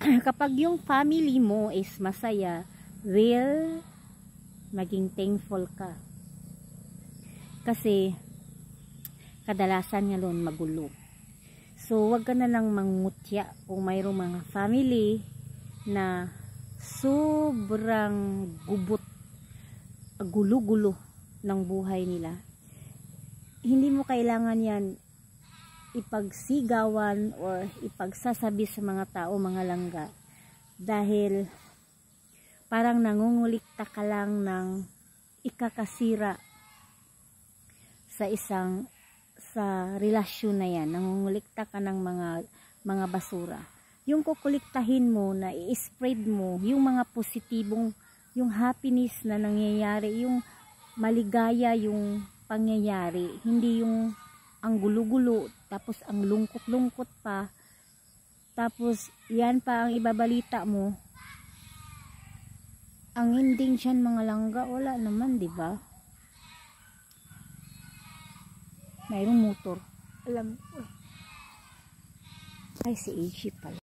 kapag yung family mo is masaya, will maging thankful ka. Kasi kadalasan nga doon magulo. So wag ka na lang mangutya kung mayroong mga family na sobrang gubot, gulo-gulo ng buhay nila. Hindi mo kailangan yan ipagsigawan or ipagsasabi sa mga tao, mga langga, dahil parang nangungulikta ka lang ng ikakasira sa relasyon na yan. Nangungulikta ka ng mga basura. Yung kukuliktahin mo, na i-spread mo yung mga positibong, yung happiness na nangyayari, yung maligaya yung pangyayari, hindi yung ang gulo-gulo, tapos ang lungkot-lungkot pa, tapos yan pa ang ibabalita mo. Ang ending siyan, mga langga, wala naman, di ba? Mayroong motor. Alam, ay si AG pala.